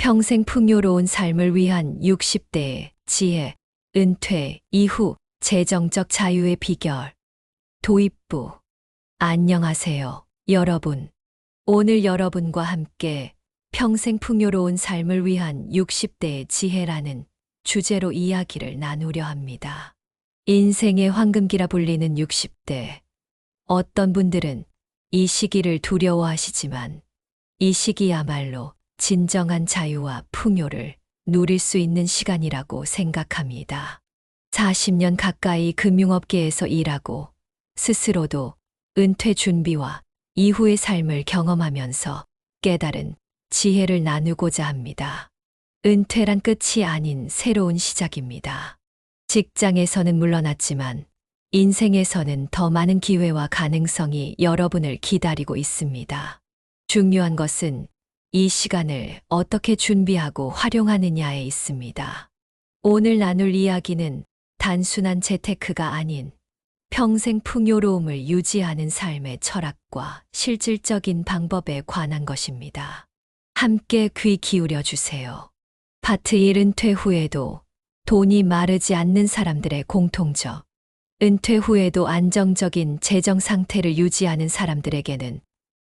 평생 풍요로운 삶을 위한 60대의 지혜, 은퇴 이후 재정적 자유의 비결. 도입부. 안녕하세요, 여러분. 오늘 여러분과 함께 평생 풍요로운 삶을 위한 60대의 지혜라는 주제로 이야기를 나누려 합니다. 인생의 황금기라 불리는 60대. 어떤 분들은 이 시기를 두려워하시지만 이 시기야말로 진정한 자유와 풍요를 누릴 수 있는 시간이라고 생각합니다. 40년 가까이 금융업계에서 일하고 스스로도 은퇴 준비와 이후의 삶을 경험하면서 깨달은 지혜를 나누고자 합니다. 은퇴란 끝이 아닌 새로운 시작입니다. 직장에서는 물러났지만 인생에서는 더 많은 기회와 가능성이 여러분을 기다리고 있습니다. 중요한 것은 이 시간을 어떻게 준비하고 활용하느냐에 있습니다. 오늘 나눌 이야기는 단순한 재테크가 아닌 평생 풍요로움을 유지하는 삶의 철학과 실질적인 방법에 관한 것입니다. 함께 귀 기울여 주세요. 파트 1. 은퇴 후에도 돈이 마르지 않는 사람들의 공통점. 은퇴 후에도 안정적인 재정 상태를 유지하는 사람들에게는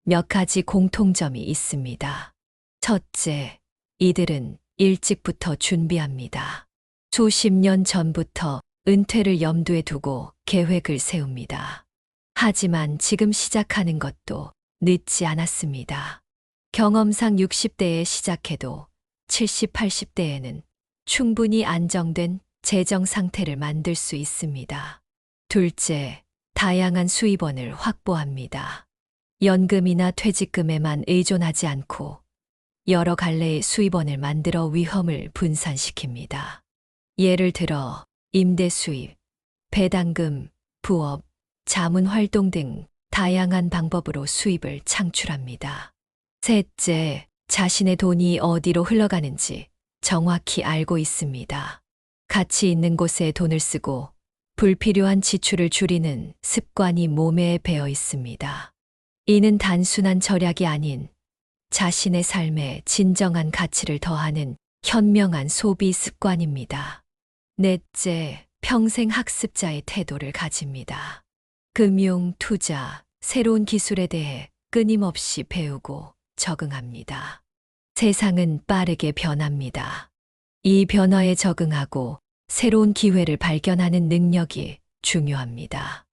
몇 가지 공통점이 있습니다. 첫째, 이들은 일찍부터 준비합니다. 수십 년 전부터 은퇴를 염두에 두고 계획을 세웁니다. 하지만 지금 시작하는 것도 늦지 않았습니다. 경험상 60대에 시작해도 70, 80대에는 충분히 안정된 재정 상태를 만들 수 있습니다. 둘째, 다양한 수입원을 확보합니다. 연금이나 퇴직금에만 의존하지 않고 여러 갈래의 수입원을 만들어 위험을 분산시킵니다. 예를 들어 임대 수입, 배당금, 부업, 자문활동 등 다양한 방법으로 수입을 창출합니다. 셋째, 자신의 돈이 어디로 흘러가는지 정확히 알고 있습니다. 가치 있는 곳에 돈을 쓰고 불필요한 지출을 줄이는 습관이 몸에 배어 있습니다. 이는 단순한 절약이 아닌 자신의 삶에 진정한 가치를 더하는 현명한 소비 습관입니다. 넷째, 평생 학습자의 태도를 가집니다. 금융, 투자, 새로운 기술에 대해 끊임없이 배우고 적응합니다. 세상은 빠르게 변합니다. 이 변화에 적응하고 새로운 기회를 발견하는 능력이 중요합니다.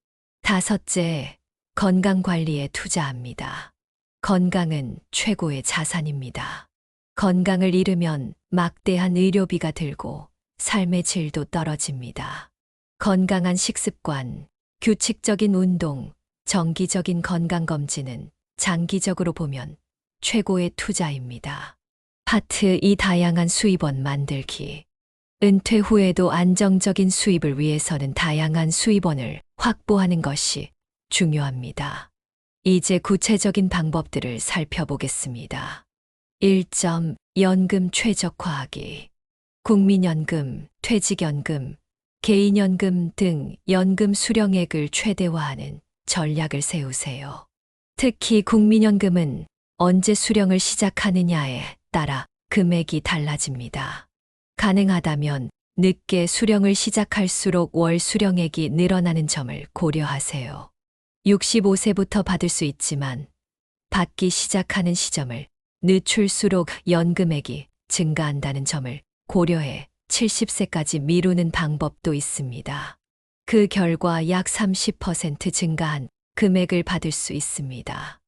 다섯째, 건강 관리에 투자합니다. 건강은 최고의 자산입니다. 건강을 잃으면 막대한 의료비가 들고 삶의 질도 떨어집니다. 건강한 식습관, 규칙적인 운동, 정기적인 건강검진은 장기적으로 보면 최고의 투자입니다. 파트 2. 다양한 수입원 만들기. 은퇴 후에도 안정적인 수입을 위해서는 다양한 수입원을 확보하는 것이 중요합니다. 이제 구체적인 방법들을 살펴보겠습니다. 1점. 연금 최적화하기. 국민연금, 퇴직연금, 개인연금 등 연금 수령액을 최대화하는 전략을 세우세요. 특히 국민연금은 언제 수령을 시작하느냐에 따라 금액이 달라집니다. 가능하다면 늦게 수령을 시작할수록 월 수령액이 늘어나는 점을 고려하세요. 65세부터 받을 수 있지만 받기 시작하는 시점을 늦출수록 연금액이 증가한다는 점을 고려해 70세까지 미루는 방법도 있습니다. 그 결과 약 30% 증가한 금액을 받을 수 있습니다.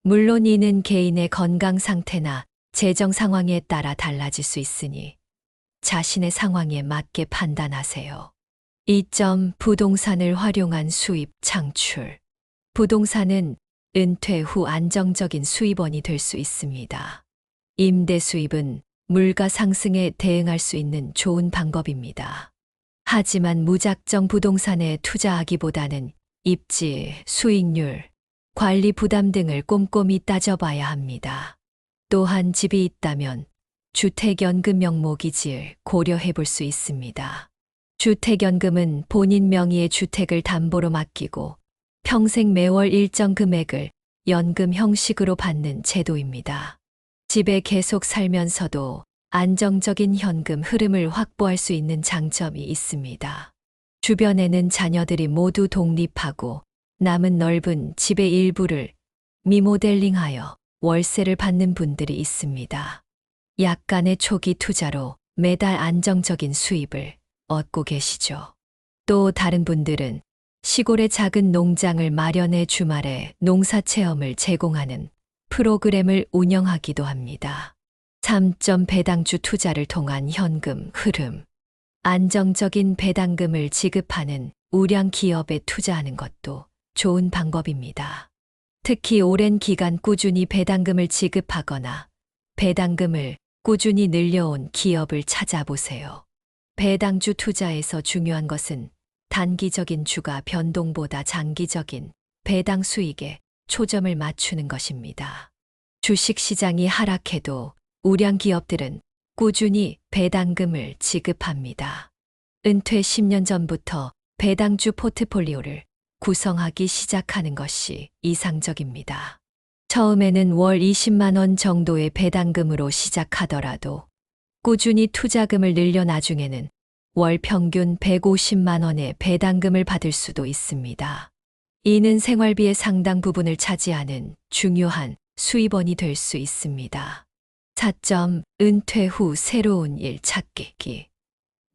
물론 이는 개인의 건강 상태나 재정 상황에 따라 달라질 수 있으니 자신의 상황에 맞게 판단하세요. 2점. 부동산을 활용한 수입 창출. 부동산은 은퇴 후 안정적인 수입원이 될 수 있습니다. 임대 수입은 물가 상승에 대응할 수 있는 좋은 방법입니다. 하지만 무작정 부동산에 투자하기보다는 입지, 수익률, 관리 부담 등을 꼼꼼히 따져봐야 합니다. 또한 집이 있다면 주택연금 명목이지를 고려해 볼 수 있습니다. 주택연금은 본인 명의의 주택을 담보로 맡기고 평생 매월 일정 금액을 연금 형식으로 받는 제도입니다. 집에 계속 살면서도 안정적인 현금 흐름을 확보할 수 있는 장점이 있습니다. 주변에는 자녀들이 모두 독립하고 남은 넓은 집의 일부를 리모델링하여 월세를 받는 분들이 있습니다. 약간의 초기 투자로 매달 안정적인 수입을 얻고 계시죠. 또 다른 분들은 시골의 작은 농장을 마련해 주말에 농사 체험을 제공하는 프로그램을 운영하기도 합니다. 3점 배당주 투자를 통한 현금 흐름. 안정적인 배당금을 지급하는 우량 기업에 투자하는 것도 좋은 방법입니다. 특히 오랜 기간 꾸준히 배당금을 지급하거나 배당금을 꾸준히 늘려온 기업을 찾아보세요. 배당주 투자에서 중요한 것은 단기적인 주가 변동보다 장기적인 배당 수익에 초점을 맞추는 것입니다. 주식시장이 하락해도 우량 기업들은 꾸준히 배당금을 지급합니다. 은퇴 10년 전부터 배당주 포트폴리오를 구성하기 시작하는 것이 이상적입니다. 처음에는 월 20만 원 정도의 배당금으로 시작하더라도 꾸준히 투자금을 늘려 나중에는 월 평균 150만 원의 배당금을 받을 수도 있습니다. 이는 생활비의 상당 부분을 차지하는 중요한 수입원이 될 수 있습니다. 4점 은퇴 후 새로운 일 찾기.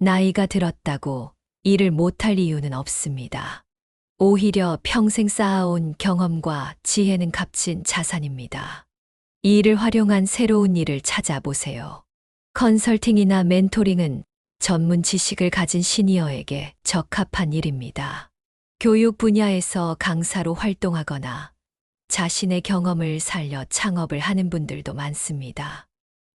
나이가 들었다고 일을 못할 이유는 없습니다. 오히려 평생 쌓아온 경험과 지혜는 값진 자산입니다. 이 일을 활용한 새로운 일을 찾아보세요. 컨설팅이나 멘토링은 전문 지식을 가진 시니어에게 적합한 일입니다. 교육 분야에서 강사로 활동하거나 자신의 경험을 살려 창업을 하는 분들도 많습니다.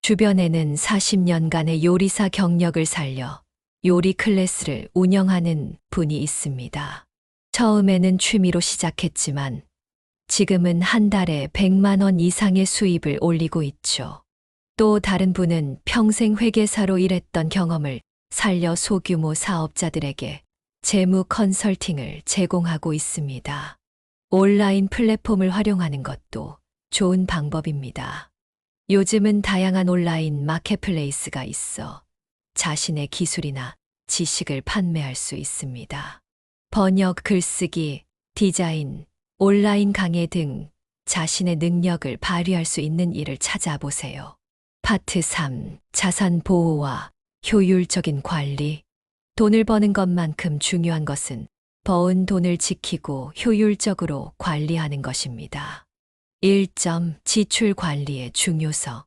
주변에는 40년간의 요리사 경력을 살려 요리 클래스를 운영하는 분이 있습니다. 처음에는 취미로 시작했지만 지금은 한 달에 100만 원 이상의 수입을 올리고 있죠. 또 다른 분은 평생 회계사로 일했던 경험을 살려 소규모 사업자들에게 재무 컨설팅을 제공하고 있습니다. 온라인 플랫폼을 활용하는 것도 좋은 방법입니다. 요즘은 다양한 온라인 마켓플레이스가 있어 자신의 기술이나 지식을 판매할 수 있습니다. 번역, 글쓰기, 디자인, 온라인 강의 등 자신의 능력을 발휘할 수 있는 일을 찾아보세요. 파트 3. 자산 보호와 효율적인 관리. 돈을 버는 것만큼 중요한 것은 버은 돈을 지키고 효율적으로 관리하는 것입니다. 1점 지출 관리의 중요성.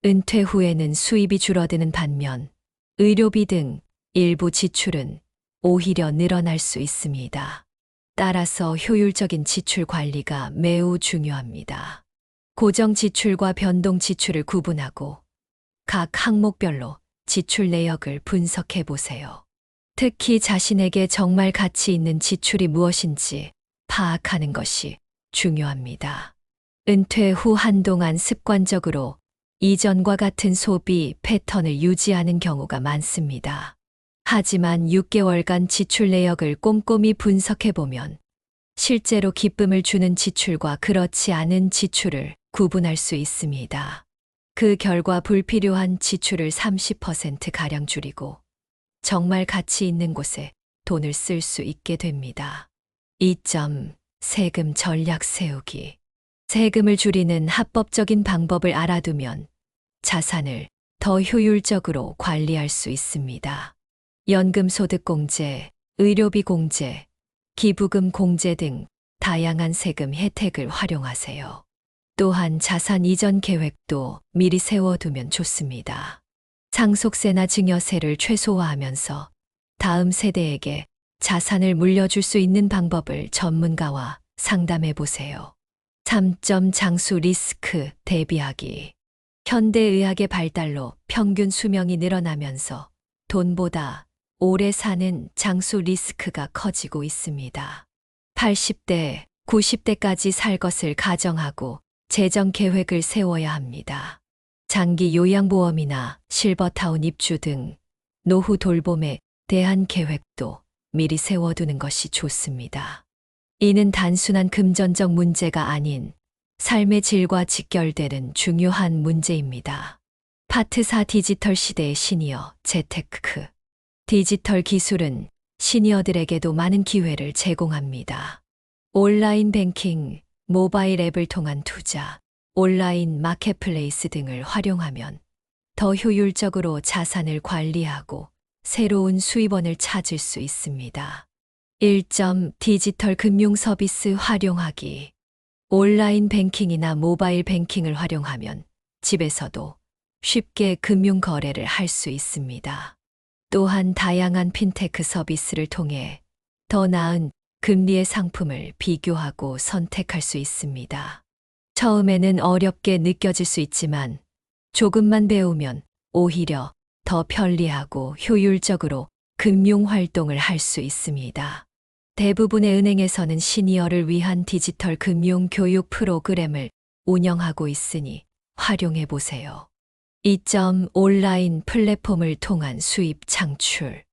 은퇴 후에는 수입이 줄어드는 반면 의료비 등 일부 지출은 오히려 늘어날 수 있습니다. 따라서 효율적인 지출 관리가 매우 중요합니다. 고정 지출과 변동 지출을 구분하고 각 항목별로 지출 내역을 분석해 보세요. 특히 자신에게 정말 가치 있는 지출이 무엇인지 파악하는 것이 중요합니다. 은퇴 후 한동안 습관적으로 이전과 같은 소비 패턴을 유지하는 경우가 많습니다. 하지만 6개월간 지출 내역을 꼼꼼히 분석해보면 실제로 기쁨을 주는 지출과 그렇지 않은 지출을 구분할 수 있습니다. 그 결과 불필요한 지출을 30%가량 줄이고 정말 가치 있는 곳에 돈을 쓸 수 있게 됩니다. 2점 세금 전략 세우기. 세금을 줄이는 합법적인 방법을 알아두면 자산을 더 효율적으로 관리할 수 있습니다. 연금소득공제, 의료비 공제, 기부금 공제 등 다양한 세금 혜택을 활용하세요. 또한 자산 이전 계획도 미리 세워두면 좋습니다. 상속세나 증여세를 최소화하면서 다음 세대에게 자산을 물려줄 수 있는 방법을 전문가와 상담해 보세요. 3점 장수 리스크 대비하기. 현대의학의 발달로 평균 수명이 늘어나면서 돈보다 오래 사는 장수 리스크가 커지고 있습니다. 80대, 90대까지 살 것을 가정하고 재정 계획을 세워야 합니다. 장기 요양보험이나 실버타운 입주 등 노후 돌봄에 대한 계획도 미리 세워두는 것이 좋습니다. 이는 단순한 금전적 문제가 아닌 삶의 질과 직결되는 중요한 문제입니다. 파트 4 디지털 시대의 시니어 재테크. 디지털 기술은 시니어들에게도 많은 기회를 제공합니다. 온라인 뱅킹, 모바일 앱을 통한 투자, 온라인 마켓플레이스 등을 활용하면 더 효율적으로 자산을 관리하고 새로운 수입원을 찾을 수 있습니다. 1점 디지털 금융 서비스 활용하기. 온라인 뱅킹이나 모바일 뱅킹을 활용하면 집에서도 쉽게 금융 거래를 할 수 있습니다. 또한 다양한 핀테크 서비스를 통해 더 나은 금리의 상품을 비교하고 선택할 수 있습니다. 처음에는 어렵게 느껴질 수 있지만 조금만 배우면 오히려 더 편리하고 효율적으로 금융 활동을 할 수 있습니다. 대부분의 은행에서는 시니어를 위한 디지털 금융 교육 프로그램을 운영하고 있으니 활용해 보세요. 2점 온라인 플랫폼을 통한 수입 창출.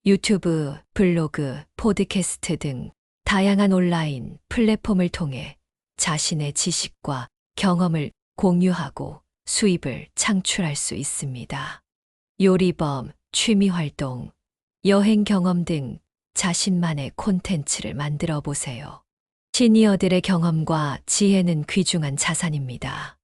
유튜브, 블로그, 포드캐스트 등 다양한 온라인 플랫폼을 통해 자신의 지식과 경험을 공유하고 수입을 창출할 수 있습니다. 요리범, 취미활동, 여행 경험 등 자신만의 콘텐츠를 만들어 보세요. 시니어들의 경험과 지혜는 귀중한 자산입니다.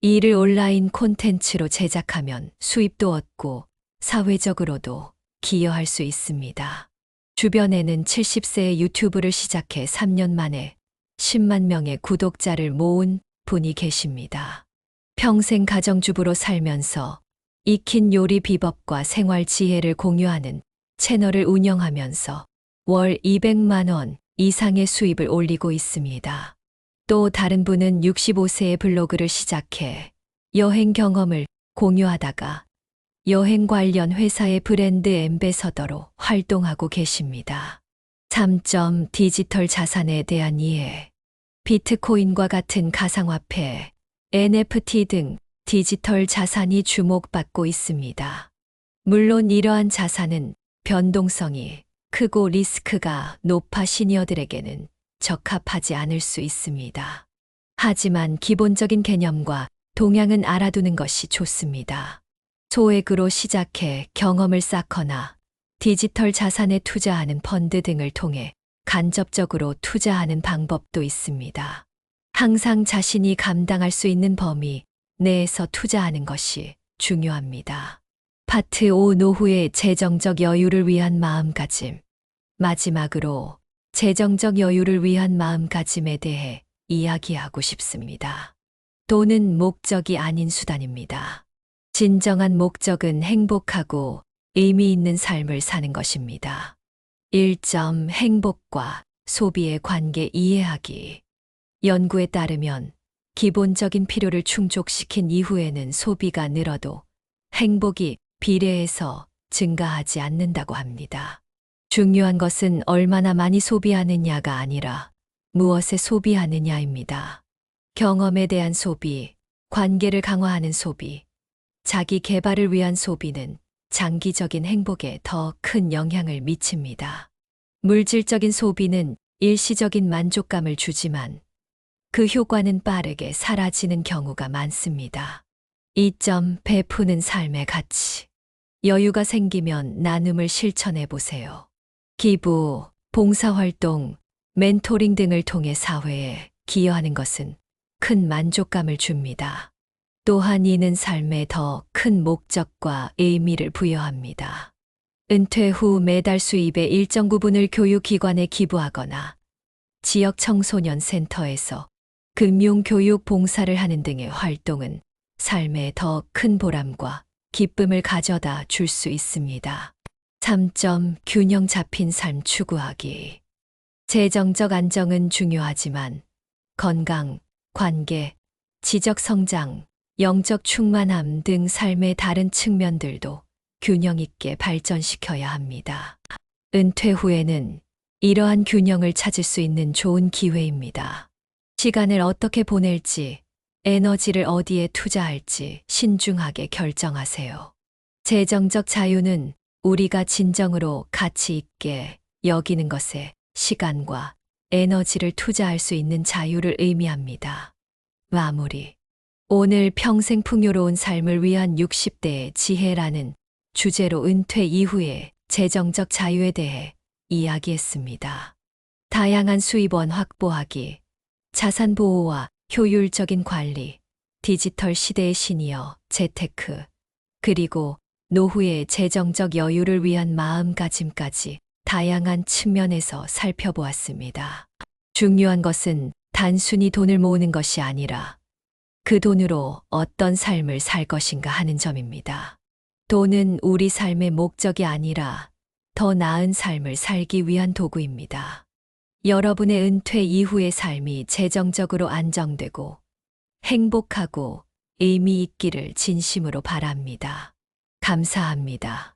이를 온라인 콘텐츠로 제작하면 수입도 얻고 사회적으로도 기여할 수 있습니다. 주변에는 70세에 유튜브를 시작해 3년 만에 10만 명의 구독자를 모은 분이 계십니다. 평생 가정주부로 살면서 익힌 요리 비법과 생활 지혜를 공유하는 채널을 운영하면서 월 200만 원 이상의 수입을 올리고 있습니다. 또 다른 분은 65세에 블로그를 시작해 여행 경험을 공유하다가 여행 관련 회사의 브랜드 앰베서더로 활동하고 계십니다. 3점 디지털 자산에 대한 이해. 비트코인과 같은 가상화폐, NFT 등 디지털 자산이 주목받고 있습니다. 물론 이러한 자산은 변동성이 크고 리스크가 높아 시니어들에게는 적합하지 않을 수 있습니다. 하지만 기본적인 개념과 동향은 알아두는 것이 좋습니다. 소액으로 시작해 경험을 쌓거나 디지털 자산에 투자하는 펀드 등을 통해 간접적으로 투자하는 방법도 있습니다. 항상 자신이 감당할 수 있는 범위 내에서 투자하는 것이 중요합니다. 파트 5 노후의 재정적 여유를 위한 마음가짐. 마지막으로 재정적 여유를 위한 마음가짐에 대해 이야기하고 싶습니다. 돈은 목적이 아닌 수단입니다. 진정한 목적은 행복하고 의미 있는 삶을 사는 것입니다. 1점 행복과 소비의 관계 이해하기. 연구에 따르면 기본적인 필요를 충족시킨 이후에는 소비가 늘어도 행복이 비례해서 증가하지 않는다고 합니다. 중요한 것은 얼마나 많이 소비하느냐가 아니라 무엇에 소비하느냐입니다. 경험에 대한 소비, 관계를 강화하는 소비, 자기 개발을 위한 소비는 장기적인 행복에 더 큰 영향을 미칩니다. 물질적인 소비는 일시적인 만족감을 주지만 그 효과는 빠르게 사라지는 경우가 많습니다. 2점 베푸는 삶의 가치. 여유가 생기면 나눔을 실천해 보세요. 기부, 봉사활동, 멘토링 등을 통해 사회에 기여하는 것은 큰 만족감을 줍니다. 또한 이는 삶에 더 큰 목적과 의미를 부여합니다. 은퇴 후 매달 수입의 일정 부분을 교육기관에 기부하거나 지역 청소년 센터에서 금융교육 봉사를 하는 등의 활동은 삶에 더 큰 보람과 기쁨을 가져다 줄 수 있습니다. 3점 균형 잡힌 삶 추구하기. 재정적 안정은 중요하지만 건강, 관계, 지적 성장, 영적 충만함 등 삶의 다른 측면들도 균형 있게 발전시켜야 합니다. 은퇴 후에는 이러한 균형을 찾을 수 있는 좋은 기회입니다. 시간을 어떻게 보낼지, 에너지를 어디에 투자할지 신중하게 결정하세요. 재정적 자유는 우리가 진정으로 가치 있게 여기는 것에 시간과 에너지를 투자할 수 있는 자유를 의미합니다. 마무리. 오늘 평생 풍요로운 삶을 위한 60대의 지혜라는 주제로 은퇴 이후의 재정적 자유에 대해 이야기했습니다. 다양한 수입원 확보하기, 자산 보호와 효율적인 관리, 디지털 시대의 시니어 재테크, 그리고 노후의 재정적 여유를 위한 마음가짐까지 다양한 측면에서 살펴보았습니다. 중요한 것은 단순히 돈을 모으는 것이 아니라 그 돈으로 어떤 삶을 살 것인가 하는 점입니다. 돈은 우리 삶의 목적이 아니라 더 나은 삶을 살기 위한 도구입니다. 여러분의 은퇴 이후의 삶이 재정적으로 안정되고 행복하고 의미 있기를 진심으로 바랍니다. 감사합니다.